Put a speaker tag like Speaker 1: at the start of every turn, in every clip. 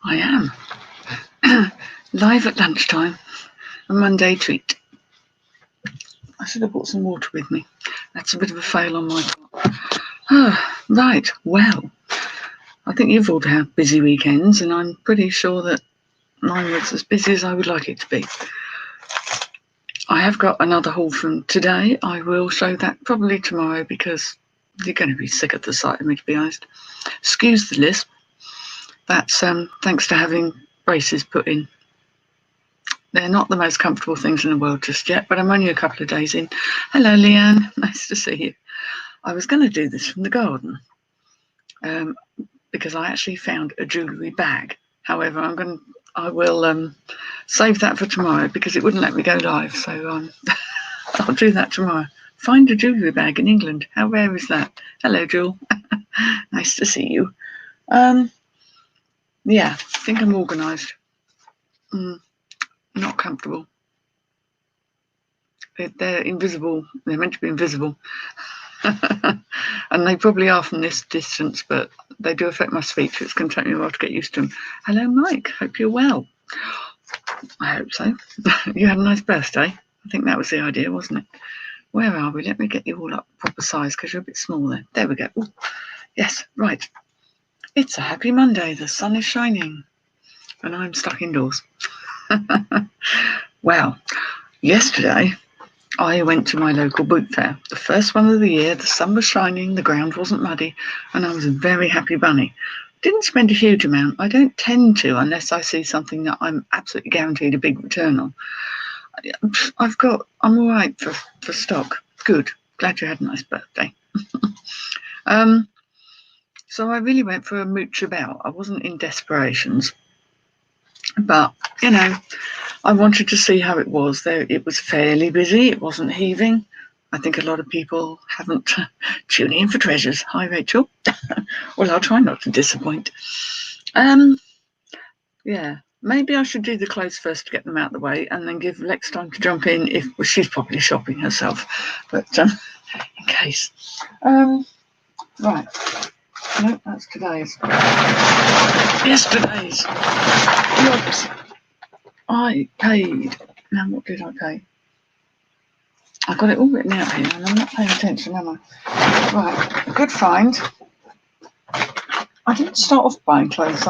Speaker 1: I am. Live at lunchtime. A Monday treat. I should have brought some water with me. That's a bit of a fail on my part. Right, well, I think you've all had busy weekends, and I'm pretty sure that mine was as busy as I would like it to be. I have got another haul from today. I will show that probably tomorrow because you're going to be sick of the sight of me, to be honest. Excuse the lisp. That's thanks to having braces put in. They're not the most comfortable things in the world just yet, but I'm only a couple of days in. Hello, Leanne. Nice to see you. I was going to do this from the garden because I actually found a jewellery bag. However, I will save that for tomorrow because it wouldn't let me go live. So I'll do that tomorrow. Find a jewellery bag in England. How rare is that? Hello, Jewel. Nice to see you. Yeah, I think I'm organised. Not comfortable. They're invisible. They're meant to be invisible. And they probably are from this distance, but they do affect my speech. It's going to take me a while to get used to them. Hello, Mike. Hope you're well. I hope so. You had a nice birthday. I think that was the idea, wasn't it? Where are we? Let me get you all up proper size because you're a bit small there. There we go. Ooh. Yes, right. It's a happy Monday. The sun is shining and I'm stuck indoors. Well, yesterday I went to my local boot fair, the first one of the year. The sun was shining, the ground wasn't muddy, and I was a very happy bunny. Didn't spend a huge amount. I don't tend to unless I see something that I'm absolutely guaranteed a big return on. I'm all right for stock. Good. Glad you had a nice birthday. So I really went for a mooch about. I wasn't in desperations. But, I wanted to see how it was. It was fairly busy. It wasn't heaving. I think a lot of people haven't tuned in for treasures. Hi, Rachel. Well, I'll try not to disappoint. Yeah, maybe I should do the clothes first to get them out of the way and then give Lex time to jump in if she's probably shopping herself. But in case. Right. No, that's today's. Yesterday's. Look, I paid. Now, what did I pay? I've got it all written out here and I'm not paying attention, am I? Right, good find. I didn't start off buying clothes.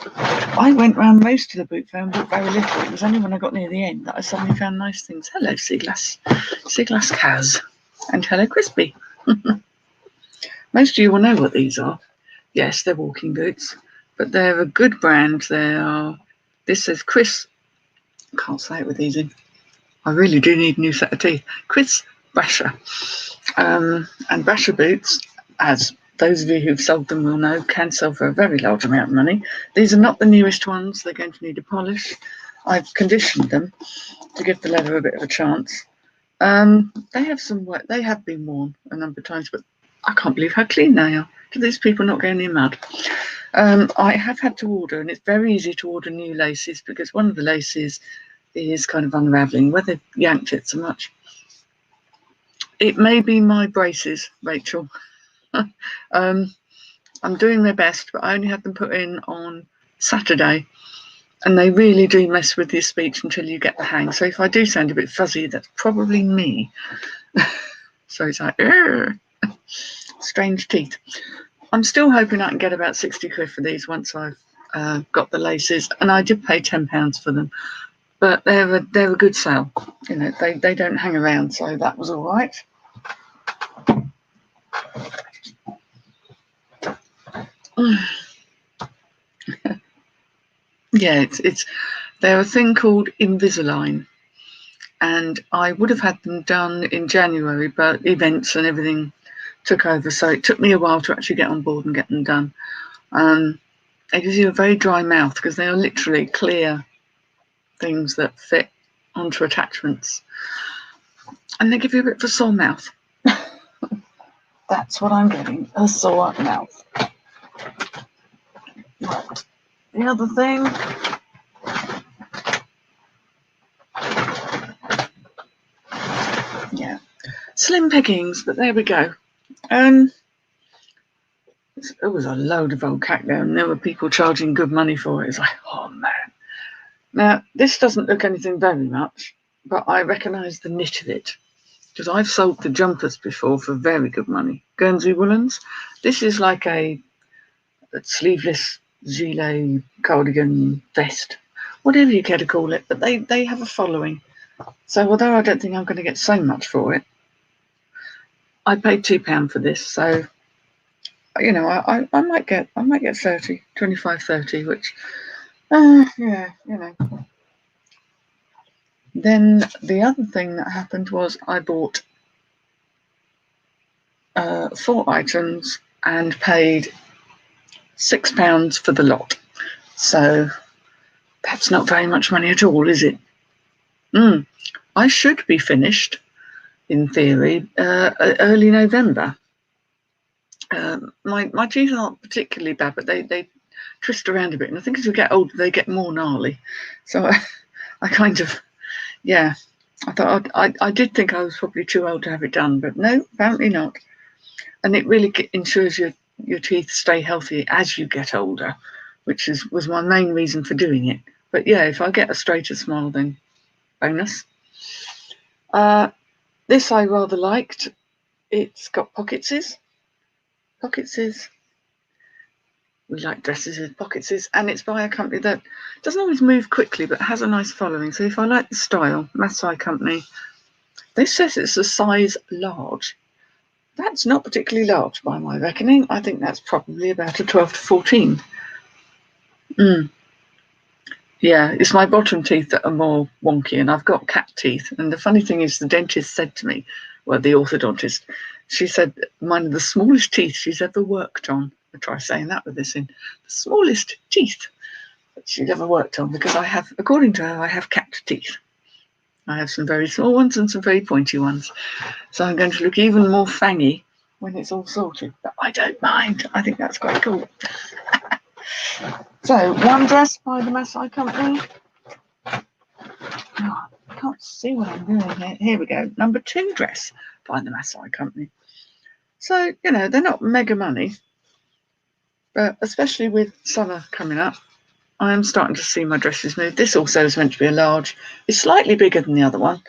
Speaker 1: I went round most of the boot fair and bought very little. It was only when I got near the end that I suddenly found nice things. Hello, Seaglass Kaz. And hello, Crispy. Most of you will know what these are. Yes, they're walking boots, but they're a good brand. This says Chris. I can't say it with these in. I really do need a new set of teeth. Chris Brasher. And Brasher boots, as those of you who've sold them will know, can sell for a very large amount of money. These are not the newest ones. They're going to need a polish. I've conditioned them to give the leather a bit of a chance. They have some work. They have been worn a number of times, but I can't believe how clean they are. Do these people not go in the mud? I have had to order, and it's very easy to order new laces because one of the laces is kind of unravelling where they've yanked it so much. It may be my braces, Rachel. I'm doing my best, but I only had them put in on Saturday, and they really do mess with your speech until you get the hang. So if I do sound a bit fuzzy, that's probably me. So it's like, strange teeth. I'm still hoping I can get about 60 quid for these once I've got the laces, and I did pay £10 for them, but they're a good sale. They don't hang around, so that was all right. Yeah, they're a thing called Invisalign, and I would have had them done in January, but events and everything took over, so it took me a while to actually get on board and get them done. It gives you a very dry mouth because they are literally clear things that fit onto attachments, and they give you a bit of a sore mouth. That's what I'm getting, a sore mouth. Right. The other thing, yeah, slim pickings, but there we go. It was a load of old cack there, and there were people charging good money for it. It's like, oh man. Now, this doesn't look anything very much, but I recognise the knit of it, because I've sold the jumpers before for very good money. Guernsey woolens. This is like a sleeveless gilet, cardigan, vest, whatever you care to call it, but they have a following. So although I don't think I'm going to get so much for it, I paid £2 for this, so you know, I might get 30, 25, 30, which yeah, you know. Then the other thing that happened was I bought 4 items and paid £6 for the lot. So that's not very much money at all, is it? I should be finished, in theory, early November. My teeth aren't particularly bad, but they twist around a bit. And I think as you get older, they get more gnarly. So I kind of, yeah, I thought I did think I was probably too old to have it done, but no, apparently not. And it really ensures your teeth stay healthy as you get older, which was my main reason for doing it. But yeah, if I get a straighter smile, then bonus. This I rather liked. It's got pocketses. We like dresses with pocketses, and it's by a company that doesn't always move quickly but has a nice following. So if I like the style, Masai Company, this says it's a size large. That's not particularly large by my reckoning. I think that's probably about a 12 to 14. Yeah, it's my bottom teeth that are more wonky, and I've got cat teeth. And the funny thing is, the dentist said to me, well, the orthodontist, she said mine are the smallest teeth she's ever worked on. I try saying that with this in. The smallest teeth that she'd ever worked on, because I have, according to her, I have cat teeth. I have some very small ones and some very pointy ones. So I'm going to look even more fangy when it's all sorted. But I don't mind. I think that's quite cool. So, one dress by the Masai Company. Oh, I can't see what I'm doing here. Here we go. Number 2 dress by the Masai Company. So, you know, they're not mega money. But especially with summer coming up, I am starting to see my dresses move. This also is meant to be a large. It's slightly bigger than the other one,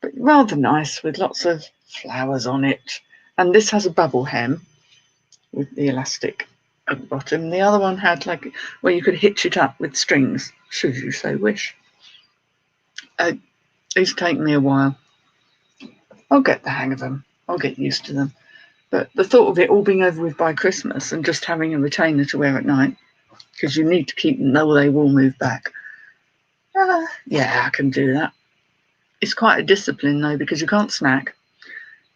Speaker 1: but rather nice with lots of flowers on it. And this has a bubble hem with the elastic at the bottom. The other one had like where you could hitch it up with strings, should you so wish. It's taken me a while. I'll get the hang of them. I'll get used to them. But the thought of it all being over with by Christmas and just having a retainer to wear at night, because you need to keep them, though they will move back. Yeah, I can do that. It's quite a discipline, though, because you can't snack.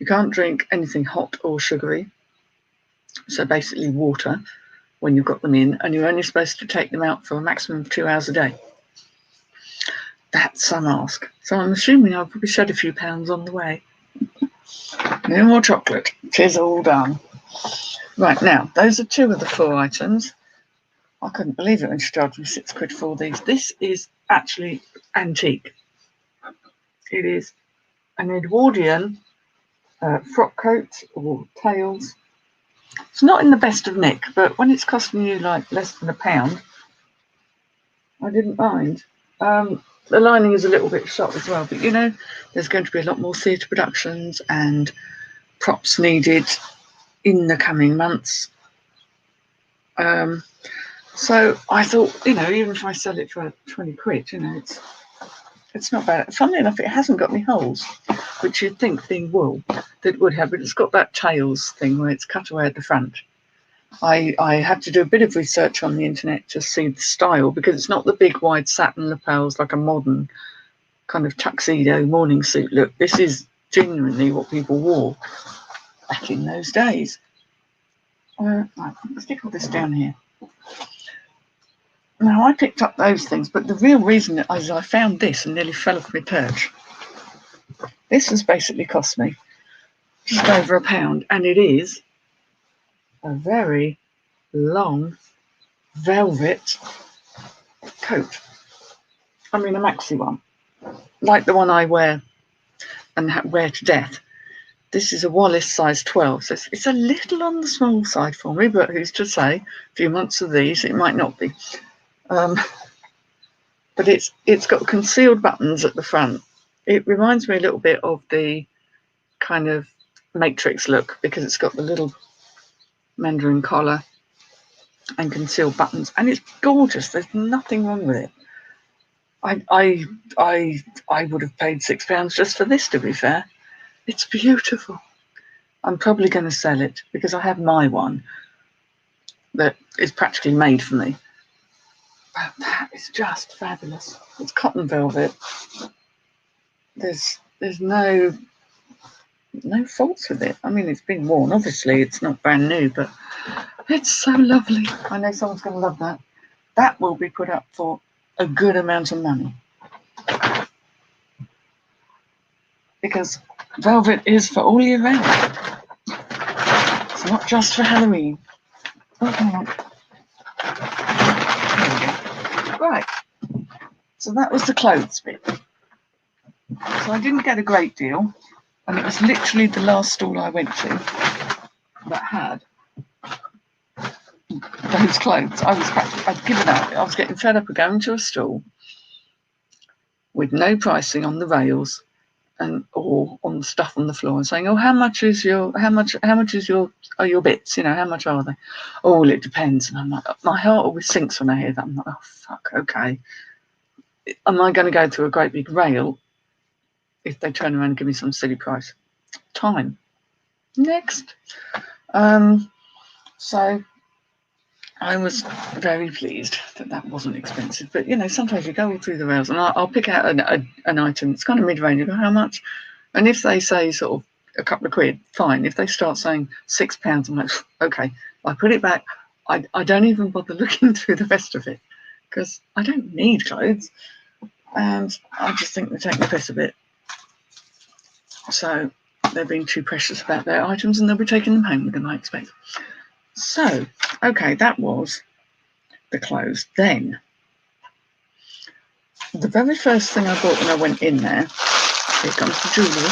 Speaker 1: You can't drink anything hot or sugary. So basically water when you've got them in, and you're only supposed to take them out for a maximum of 2 hours a day. That's some ask. So I'm assuming I'll probably shed a few pounds on the way. No more chocolate. 'Tis all done. Right, now, those are 2 of the 4 items. I couldn't believe it when she charged me £6 for these. This is actually antique. It is an Edwardian frock coat or tails. It's not in the best of nick, but when it's costing you like less than £1, I didn't mind. The lining is a little bit shot as well, but you know, there's going to be a lot more theatre productions and props needed in the coming months. So I thought, you know, even if I sell it for £20, you know, it's not bad. Funnily enough, it hasn't got any holes, which you'd think being wool that would have, but it's got that tails thing where it's cut away at the front. I had to do a bit of research on the internet to see the style, because it's not the big wide satin lapels like a modern kind of tuxedo morning suit look. This is genuinely what people wore back in those days. Right, let's stick all this down here. Now, I picked up those things, but the real reason is I found this and nearly fell off my perch. This has basically cost me just over £1, and it is a very long velvet coat. I mean, a maxi one, like the one I wear and wear to death. This is a Wallace size 12, so it's a little on the small side for me, but who's to say? A few months of these, it might not be. But it's got concealed buttons at the front. It reminds me a little bit of the kind of Matrix look because it's got the little mandarin collar and concealed buttons, and it's gorgeous. There's nothing wrong with it. I would have paid £6 just for this, to be fair. It's beautiful. I'm probably going to sell it because I have my one that is practically made for me. But that is just fabulous. It's cotton velvet. There's no faults with it. I mean, it's been worn. Obviously, it's not brand new, but it's so lovely. I know someone's going to love that. That will be put up for a good amount of money. Because velvet is for all year round. It's not just for Halloween. Oh, hang on. There we go. Right. So that was the clothes bit. So I didn't get a great deal. And it was literally the last stall I went to that had those clothes. I'd given up. I was getting fed up of going to a stall with no pricing on the rails or on the stuff on the floor and saying, "Oh, how much is your bits? You know, how much are they?" "Oh, well, it depends." And I'm like, my heart always sinks when I hear that. I'm like, "Oh, fuck, okay. Am I going to go through a great big rail if they turn around and give me some silly price?" Time. Next. So I was very pleased that wasn't expensive. But, you know, sometimes you go all through the rails and I'll pick out an item. It's kind of mid-range. You go, how much? And if they say sort of a couple of quid, fine. If they start saying £6, I'm like, okay, I put it back. I don't even bother looking through the rest of it because I don't need clothes. And I just think they're taking the piss a bit. So they're being too precious about their items and they'll be taking them home with them, I expect. So, okay, that was the clothes. Then, the very first thing I bought when I went in there, here comes the jewellery.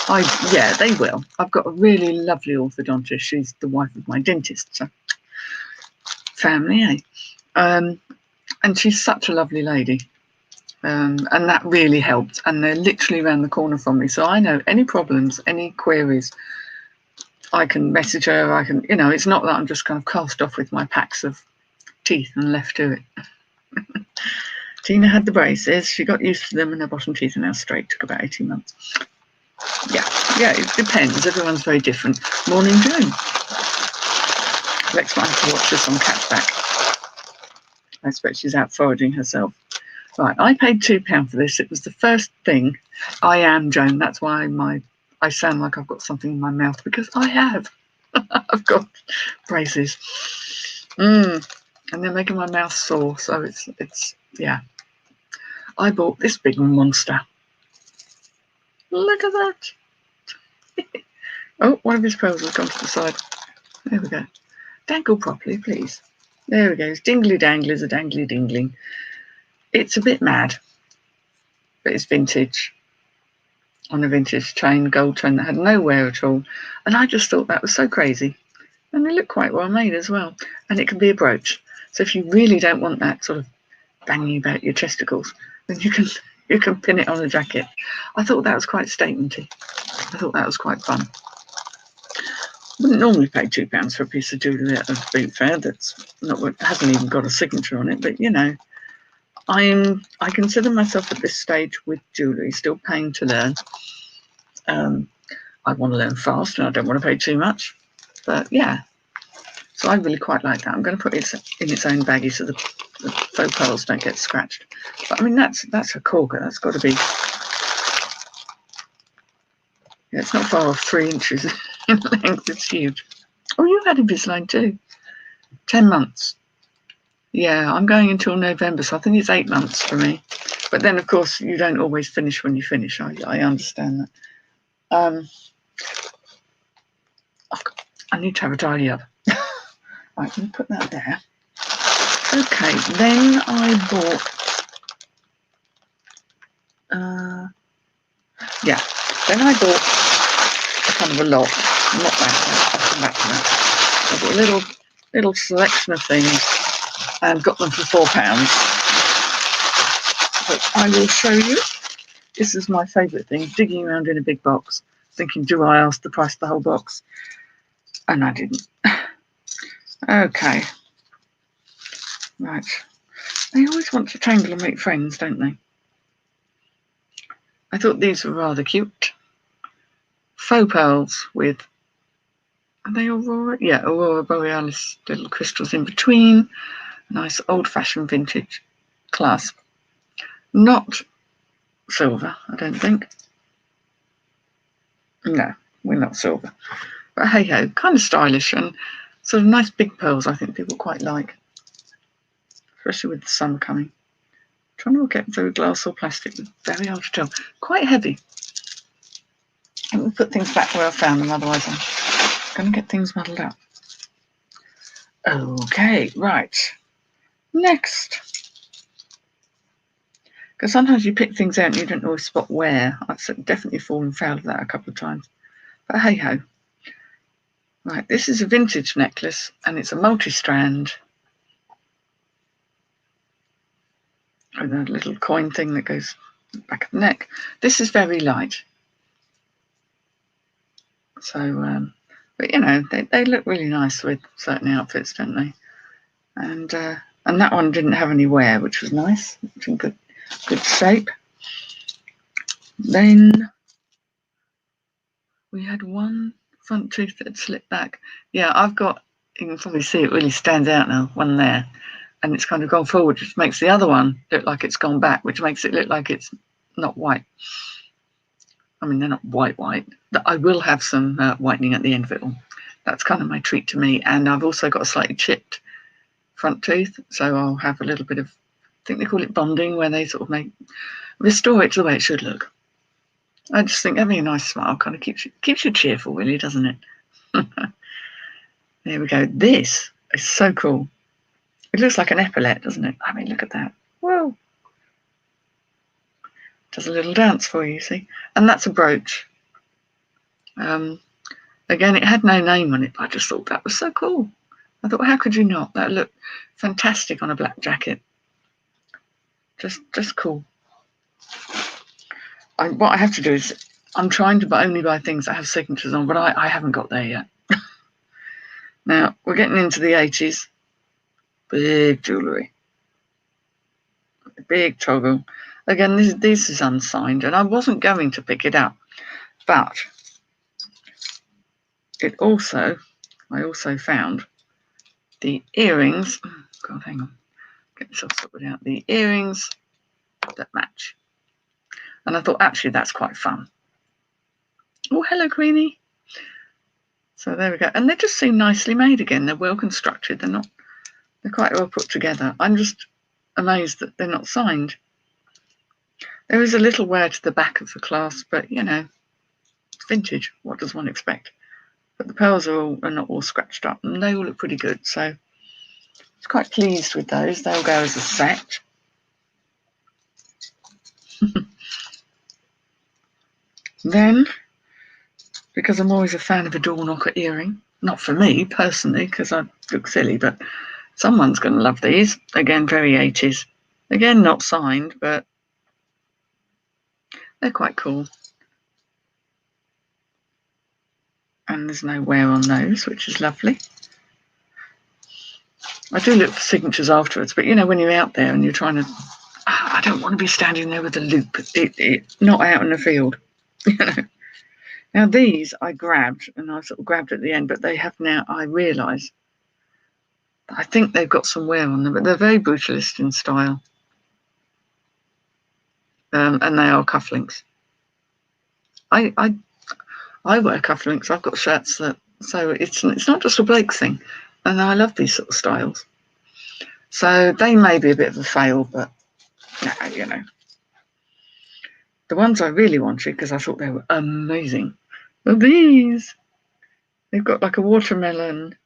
Speaker 1: Oh, yeah, they will. I've got a really lovely orthodontist. She's the wife of my dentist, so family, eh? And she's such a lovely lady. And that really helped. And they're literally around the corner from me. So I know any problems, any queries, I can message her. I can, you know, it's not that I'm just kind of cast off with my packs of teeth and left to it. Tina had the braces. She got used to them and her bottom teeth are now straight. Took about 18 months. Yeah, it depends. Everyone's very different. Morning, Joan. Lex might have to watch this on catchback. I expect she's out foraging herself. Right, I paid £2 for this. It was the first thing. I am Joan. That's why I sound like I've got something in my mouth because I have. I've got braces. And they're making my mouth sore. So it's yeah. I bought this big monster. Look at that. Oh, one of his pearls has gone to the side. There we go. Dangle properly, please. There we go. It's dingly danglers, a dangly dingling. It's a bit mad, but it's vintage. On a vintage chain, gold chain that had no wear at all. And I just thought that was so crazy. And they look quite well made as well. And it can be a brooch. So if you really don't want that sort of banging about your testicles, then you can pin it on a jacket. I thought that was quite statementy. I thought that was quite fun. Wouldn't normally pay £2 for a piece of jewellery at a boot fair hasn't even got a signature on it, but you know, I consider myself at this stage with jewellery still paying to learn. I want to learn fast and I don't want to pay too much, but yeah. So I really quite like that. I'm going to put it in its own baggie so the faux pearls don't get scratched. But I mean, that's a corker. That's got to be. Yeah, it's not far off 3 inches in length. It's huge. Oh, you had Invisalign too. 10 months. Yeah, I'm going until November, so I think it's 8 months for me. But then, of course, you don't always finish when you finish. I understand that. I need to have a tidy up. Right, let me put that there. Okay, then I bought Yeah. Then I bought a kind of a lot. Not that. I'll come back to that. I bought a little selection of things and got them for £4. But I will show you. This is my favourite thing, digging around in a big box, thinking, do I ask the price of the whole box? And I didn't. Okay. Right. They always want to tangle and make friends, don't they? I thought these were rather cute. Faux pearls with, are they Aurora? Yeah, Aurora Borealis little crystals in between. Nice old-fashioned vintage clasp. Not silver, I don't think. No, we're not silver. But hey-ho, kind of stylish and sort of nice big pearls I think people quite like. Especially with the summer coming. I'm trying to work out if they were glass or plastic. Very hard to tell. Quite heavy. Let me put things back where I found them, otherwise I'm going to get things muddled up. Okay, right. Next. Because sometimes you pick things out and you don't always spot where. I've definitely fallen foul of that a couple of times. But hey-ho. Right, this is a vintage necklace and it's a multi-strand. With a little coin thing that goes back of the neck. This is very light. So, but you know, they look really nice with certain outfits, don't they? And that one didn't have any wear, which was nice. It's in good shape. Then we had one front tooth that had slipped back. Yeah, I've got, you can probably see it really stands out now, one there. And it's kind of gone forward, which makes the other one look like it's gone back, which makes it look like it's not white. I mean, they're not white. I will have some whitening at the end of it all. That's kind of my treat to me. And I've also got a slightly chipped front tooth, so I'll have a little bit of, I think they call it bonding, where they sort of restore it to the way it should look. I just think having a nice smile kind of keeps you cheerful, really, doesn't it? There we go. This is so cool. It looks like an epaulette, doesn't it? I mean, look at that. Whoa. Does a little dance for you, see? And that's a brooch. Again, it had no name on it, but I just thought that was so cool. I thought, how could you not? That looked fantastic on a black jacket. Just cool. What I have to do is, I'm trying to only buy things that have signatures on, but I haven't got there yet. Now, we're getting into the 80s. Big jewellery. Big toggle. Again, this is unsigned, and I wasn't going to pick it up, but I also found the earrings. Oh, God, hang on. Get myself sorted out. The earrings that match. And I thought, actually, that's quite fun. Oh, hello, Queenie. So there we go. And they just seem nicely made again. They're well constructed. They're quite well put together. I'm just amazed that they're not signed. There is a little wear to the back of the clasp, but you know, it's vintage. What does one expect? But the pearls are not all scratched up, and they all look pretty good. So I was quite pleased with those. They'll go as a set. Then, because I'm always a fan of a door knocker earring, not for me personally, because I look silly, but someone's going to love these. Again, very 80s. Again, not signed, but they're quite cool. And there's no wear on those, which is lovely. I do look for signatures afterwards, but you know, when you're out there and you're trying to, I don't want to be standing there with a loop. Not out in the field, you know. Now these I grabbed, and I sort of grabbed at the end, but they have now, I realise, I think they've got some wear on them, but they're very brutalist in style. And they are cufflinks. I wear cufflinks. I've got shirts that, so it's not just a Blake thing, and I love these sort of styles. So they may be a bit of a fail, but you know. The ones I really wanted, because I thought they were amazing, are these. They've got like a watermelon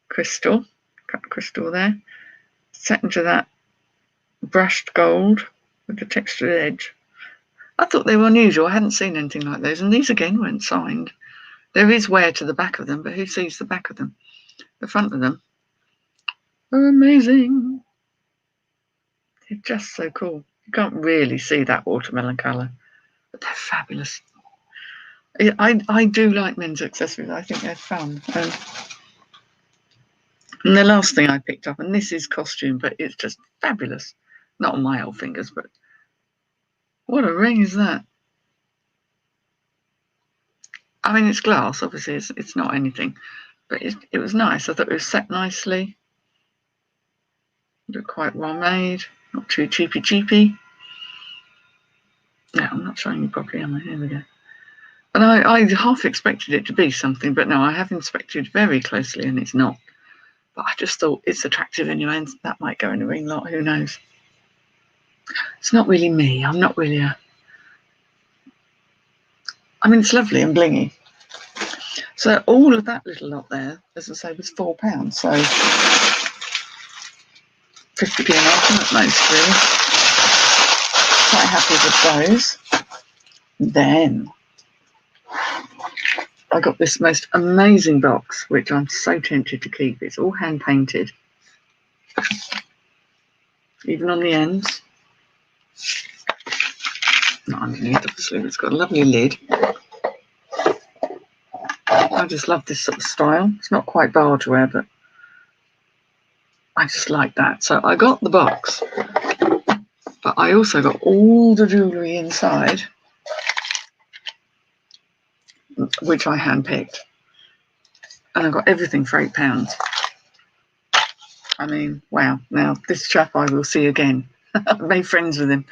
Speaker 1: crystal, cut crystal there, set into that brushed gold with the textured edge. I thought they were unusual. I hadn't seen anything like those. And these again weren't signed. There is wear to the back of them, but who sees the back of them? The front of them are amazing. They're just so cool. You can't really see that watermelon colour, but they're fabulous. I do like men's accessories. I think they're fun. And the last thing I picked up, and this is costume, but it's just fabulous. Not on my old fingers, but what a ring is that? I mean, it's glass, obviously, it's not anything, but it was nice. I thought it was set nicely. Looked quite well made, not too cheapy. No, I'm not showing you properly, am I? Here we go. And I half expected it to be something, but no, I have inspected very closely and it's not. But I just thought it's attractive anyway, and that might go in a ring lot, who knows? It's not really me. I'm not really I mean, it's lovely and blingy. So all of that little lot there, as I say, was £4. So 50p an item at most, really. Quite happy with those. Then I got this most amazing box, which I'm so tempted to keep. It's all hand painted, even on the ends. Not underneath, obviously, but it's got a lovely lid. I just love this sort of style. It's not quite barge wear, but I just like that. So I got the box, but I also got all the jewellery inside, which I handpicked. And I got everything for £8. I mean, wow. Now, this chap I will see again. I've made friends with him.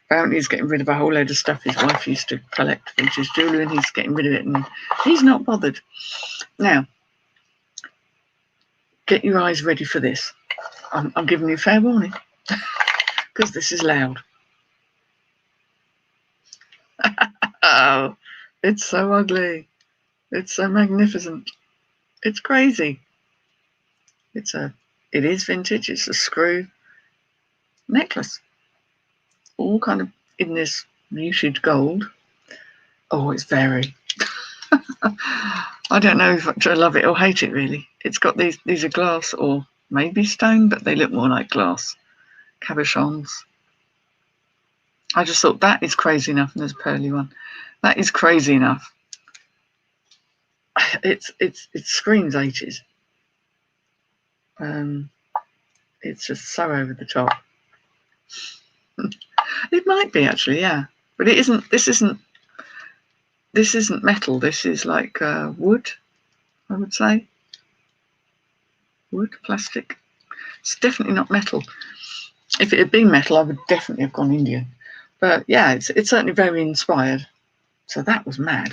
Speaker 1: Apparently he's getting rid of a whole load of stuff his wife used to collect, vintage jewellery, and he's getting rid of it, and he's not bothered. Now, get your eyes ready for this. I'm giving you fair warning, because this is loud. Oh, it's so ugly. It's so magnificent. It's crazy. It is vintage. It's a screw necklace, all kind of in this muted gold. Oh, it's very. I don't know if I love it or hate it, really. It's got these are glass or maybe stone, but they look more like glass cabochons. I just thought that is crazy enough, and there's a pearly one. That is crazy enough. It screams 80s. It's just so over the top. It might be actually, yeah, but it isn't. This isn't metal. This is like wood, I would say. Wood, plastic. It's definitely not metal. If it had been metal, I would definitely have gone Indian. But yeah, it's certainly very inspired. So that was mad.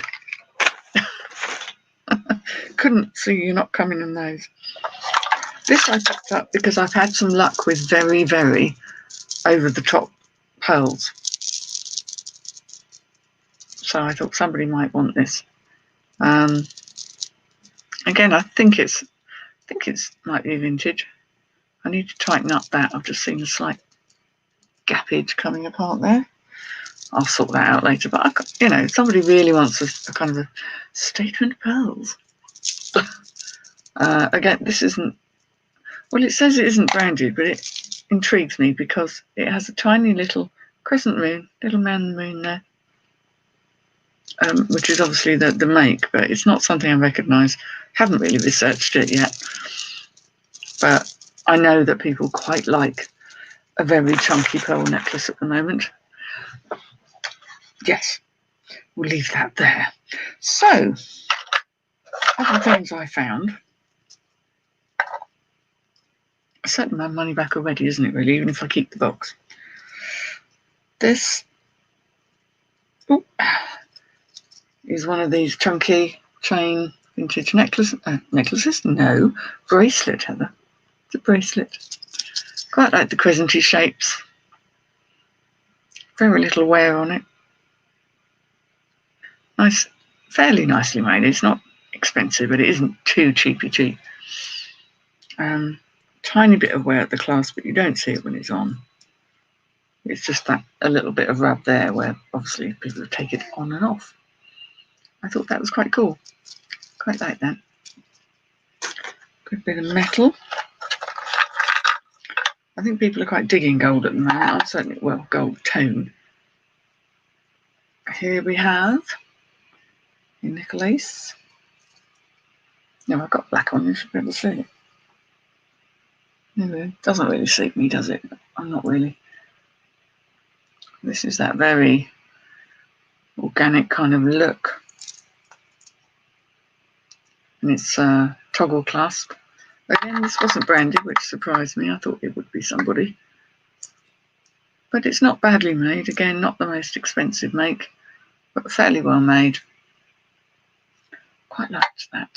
Speaker 1: Couldn't see you not coming in those. This I picked up because I've had some luck with very, very over-the-top pearls. So I thought somebody might want this. Again, I think it's might be vintage. I need to tighten up that. I've just seen a slight gappage coming apart there. I'll sort that out later. But somebody really wants a kind of a statement pearls. Again, this isn't. Well, it says it isn't branded, but it intrigues me because it has a tiny little crescent moon, little man in the moon there, which is obviously the make, but it's not something I recognise. Haven't really researched it yet, but I know that people quite like a very chunky pearl necklace at the moment. Yes, we'll leave that there. So, other things I found. Certainly my money back already, isn't it, really, even if I keep the box. This is one of these chunky chain vintage necklaces. No, bracelet, Heather. It's a bracelet. Quite like the crescenty shapes. Very little wear on it. Nice, fairly nicely made. It's not expensive, but it isn't too cheap. Tiny bit of wear at the clasp, but you don't see it when it's on. It's just that a little bit of rub there where obviously people have taken it on and off. I thought that was quite cool. Quite like that. Good bit of metal. I think people are quite digging gold at the moment. I'm certainly, well, gold tone. Here we have your nickel ace. No, I've got black on, you should be able to see it. Anyway, it doesn't really suit me, does it? I'm not really. This is that very organic kind of look. And it's toggle clasp. Again, this wasn't branded, which surprised me. I thought it would be somebody. But it's not badly made. Again, not the most expensive make, but fairly well made. Quite liked that.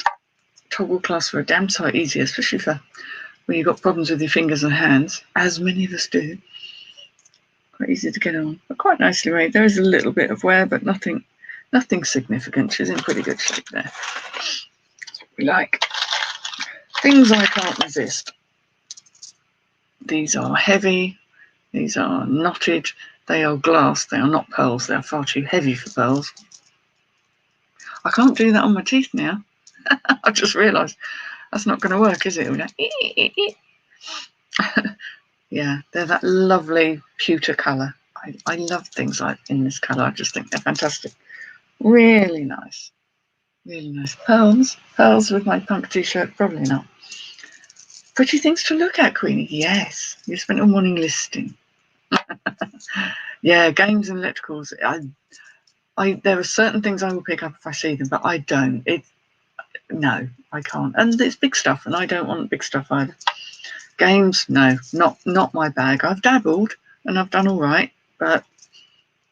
Speaker 1: Toggle clasps are a damn sight easier, especially for when you've got problems with your fingers and hands, as many of us do. Quite easy to get on, but quite nicely made. There is a little bit of wear, but nothing significant. She's in pretty good shape there. That's what we like. Things I can't resist. These are heavy. These are knotted. They are glass. They are not pearls. They are far too heavy for pearls. I can't do that on my teeth now. I just realised that's not going to work, is it? We're like, yeah, they're that lovely pewter colour. I love things like in this colour. I just think they're fantastic. Really nice. Really nice. Pearls with my punk t-shirt, probably not. Pretty things to look at, Queenie. Yes, you spent a morning listing. Yeah, games and electricals. There are certain things I will pick up if I see them, but I don't. No, I can't. And it's big stuff, and I don't want big stuff either. Games, no, not my bag. I've dabbled and I've done all right, but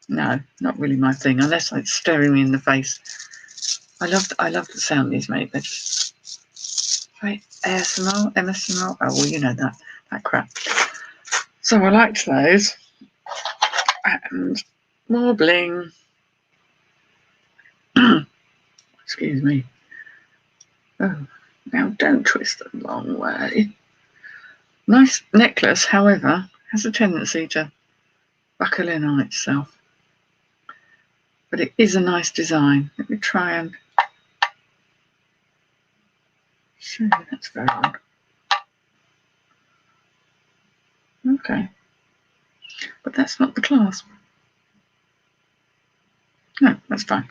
Speaker 1: no, not really my thing. Unless it's staring me in the face. I love the sound these make. They're just right. ASMR, MSMR. Oh well, you know that crap. So I liked those. And more bling. Excuse me. Oh, now don't twist the wrong way. Nice necklace, however, has a tendency to buckle in on itself. But it is a nice design. Let me try and show you. That's very odd. Okay. But that's not the clasp. No, that's fine.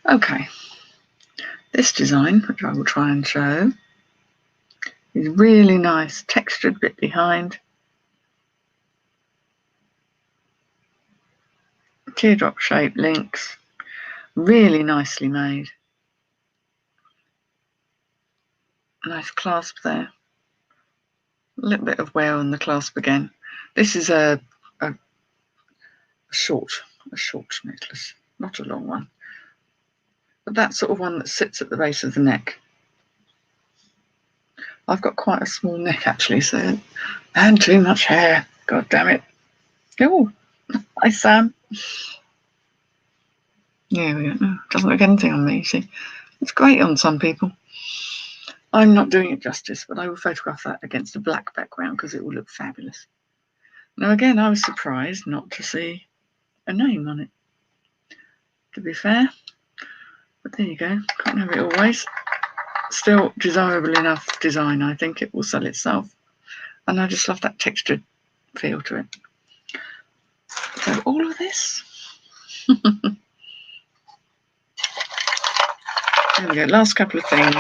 Speaker 1: Okay. This design, which I will try and show, is really nice. Textured bit behind. Teardrop shape links. Really nicely made. Nice clasp there. A little bit of wear on the clasp again. This is a short necklace, not a long one. But that sort of one that sits at the base of the neck. I've got quite a small neck actually, so and too much hair. God damn it. Oh, hi Sam. Yeah, we don't know. Doesn't look anything on me, you see. It's great on some people. I'm not doing it justice, but I will photograph that against a black background because it will look fabulous. Now again, I was surprised not to see a name on it, to be fair. But there you go. Can't have it always. Still desirable enough design. I think it will sell itself. And I just love that textured feel to it. So all of this. There we go. Last couple of things.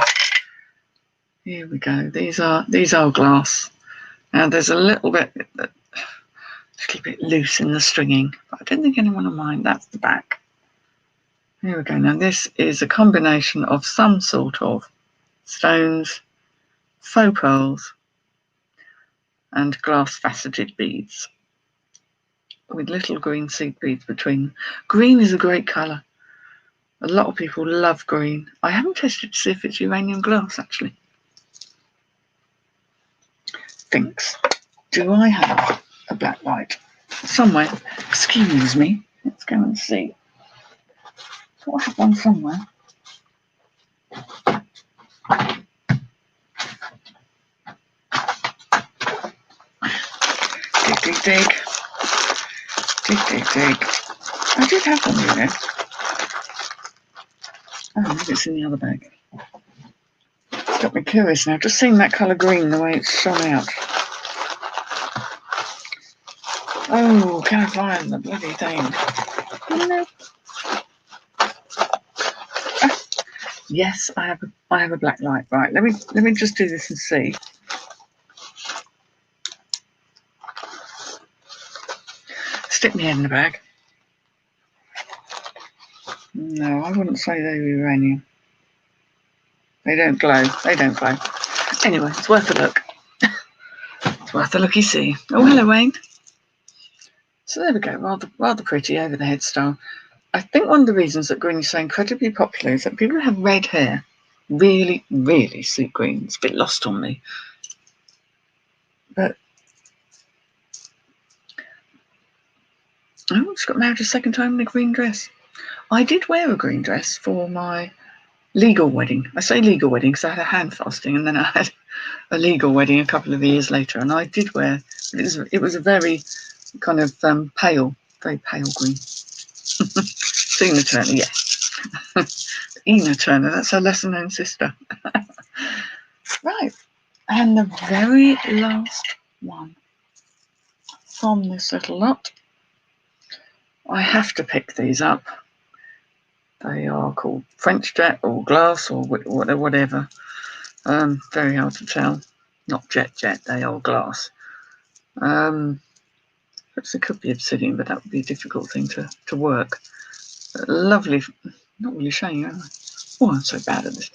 Speaker 1: Here we go. These are glass. Now there's a little bit loose in the stringing, but I don't think anyone will mind. That's the back. Here we go. Now this is a combination of some sort of stones, faux pearls, and glass faceted beads with little green seed beads between. Green is a great colour. A lot of people love green. I haven't tested to see if it's uranium glass actually. Thinks. Do I have a black light somewhere? Excuse me. Let's go and see. So I have one somewhere. Dig. Dig, dig, dig. I did have one in there. Oh, maybe it's in the other bag. Got me curious now. Just seeing that colour green, the way it's shone out. Oh, can I find the bloody thing? No. Ah, yes, I have a black light. Right, let me just do this and see. Stick my head in the bag. No, I wouldn't say they're uranium. They don't glow. They don't glow. Anyway, it's worth a look. It's worth a looky-see. Oh, hello, Wayne. So there we go. Rather pretty over the headstone. I think one of the reasons that green is so incredibly popular is that people who have red hair really, really suit green. It's a bit lost on me. But oh, she got married a second time in a green dress. I did wear a green dress for my legal wedding. I say legal wedding because I had a hand fasting, and then I had a legal wedding a couple of years later, and I did wear. It was a very kind of very pale green. Tina Turner, yes. Ina Turner, that's her lesser-known sister. Right, and the very last one from this little lot. I have to pick these up. They are called French jet or glass or whatever. Very hard to tell. Not jet, they are glass. Perhaps it could be obsidian, but that would be a difficult thing to work. Lovely, not really shiny, am I? Oh, I'm so bad at this.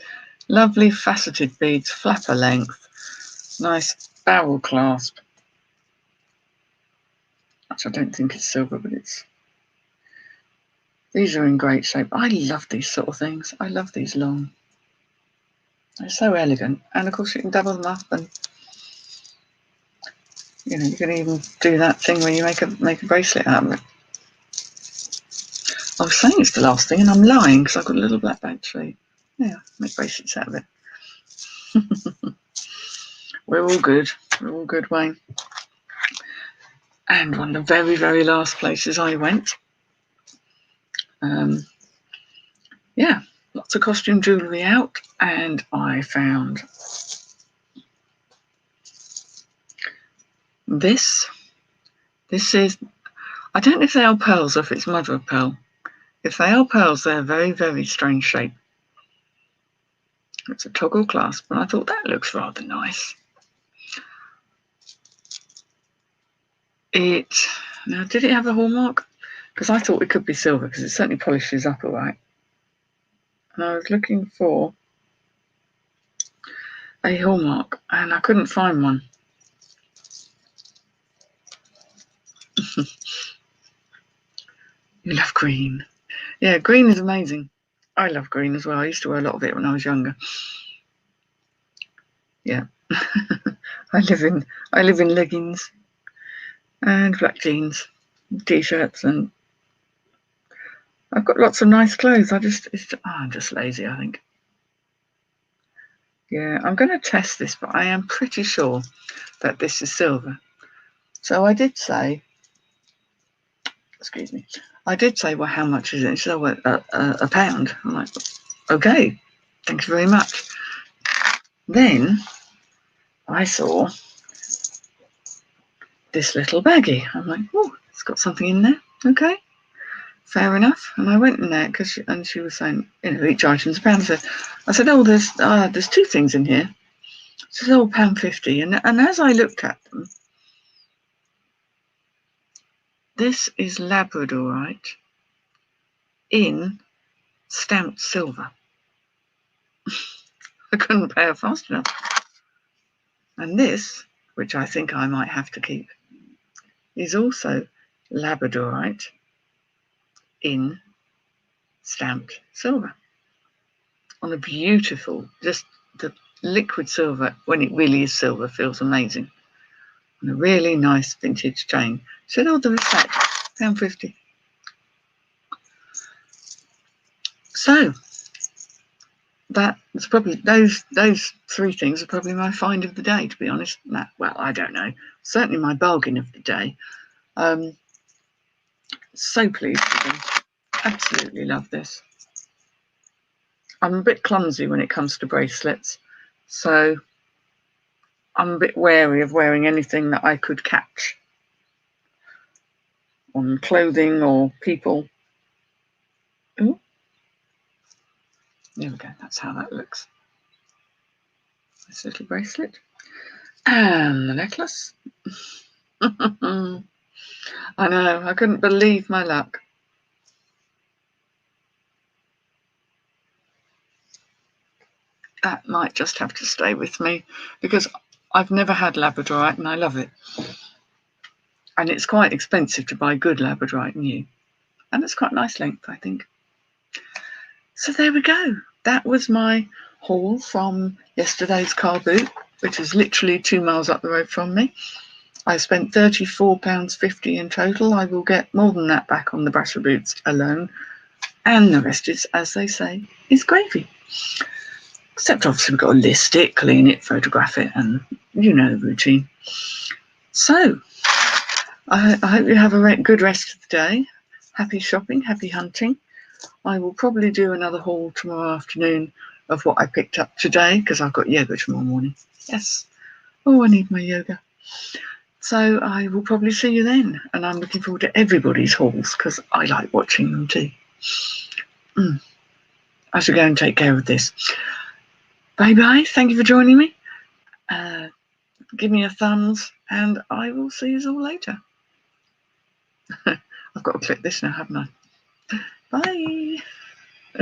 Speaker 1: Lovely faceted beads, flapper length, nice barrel clasp. Which I don't think it's silver, but these are in great shape. I love these sort of things. I love these long. They're so elegant, and of course you can double them up, and you can even do that thing where you make a bracelet out of it. I was saying it's the last thing, and I'm lying because I've got a little black bag tree. Yeah, make bracelets out of it. We're all good. We're all good, Wayne. And one of the very, very last places I went. Yeah, lots of costume jewellery out, and I found this. This is, I don't know if they are pearls or if it's mother of pearl. If they are pearls, they're a very, very strange shape. It's a toggle clasp, and I thought that looks rather nice. Now, did it have a hallmark? Because I thought it could be silver, because it certainly polishes up all right. And I was looking for a hallmark, and I couldn't find one. You love green. Yeah, green is amazing. I love green as well. I used to wear a lot of it when I was younger. Yeah. I live in leggings and black jeans, t-shirts, and I've got lots of nice clothes. I'm just lazy, I think. Yeah, I'm going to test this, but I am pretty sure that this is silver. So I did say, excuse me, well, how much is it? So a pound. I'm like, okay, thank you very much. Then I saw this little baggie. I'm like, oh, it's got something in there. Okay, fair enough. And I went in there and she was saying, each item's a pound. I said, oh, there's two things in here. She said, oh, £1.50. And as I looked at them, this is Labradorite in stamped silver. I couldn't pay her fast enough. And this, which I think I might have to keep, is also Labradorite in stamped silver. On a beautiful, just the liquid silver, when it really is silver, feels amazing. And a really nice vintage chain. She said, oh, there is that, £1.50. So that's probably those three things are probably my find of the day, to be honest. Well, I don't know. Certainly my bargain of the day. So pleased with them. Absolutely love this. I'm a bit clumsy when it comes to bracelets, so I'm a bit wary of wearing anything that I could catch on clothing or people. Ooh. There we go, that's how that looks. This little bracelet. And the necklace. I know, I couldn't believe my luck. That might just have to stay with me because I've never had Labradorite and I love it. And it's quite expensive to buy good Labradorite new. And it's quite nice length, I think. So there we go. That was my haul from yesterday's car boot, which is literally 2 miles up the road from me. I spent £34.50 in total. I will get more than that back on the brasser boots alone. And the rest is, as they say, is gravy. Except obviously we've got to list it, clean it, photograph it, and you know the routine. So I hope you have a good rest of the day. Happy shopping, happy hunting. I will probably do another haul tomorrow afternoon of what I picked up today because I've got yoga tomorrow morning. Yes. Oh, I need my yoga. So I will probably see you then. And I'm looking forward to everybody's hauls because I like watching them too. I should go and take care of this. Bye-bye. Thank you for joining me. Give me a thumbs and I will see you all later. I've got to click this now, haven't I? Bye.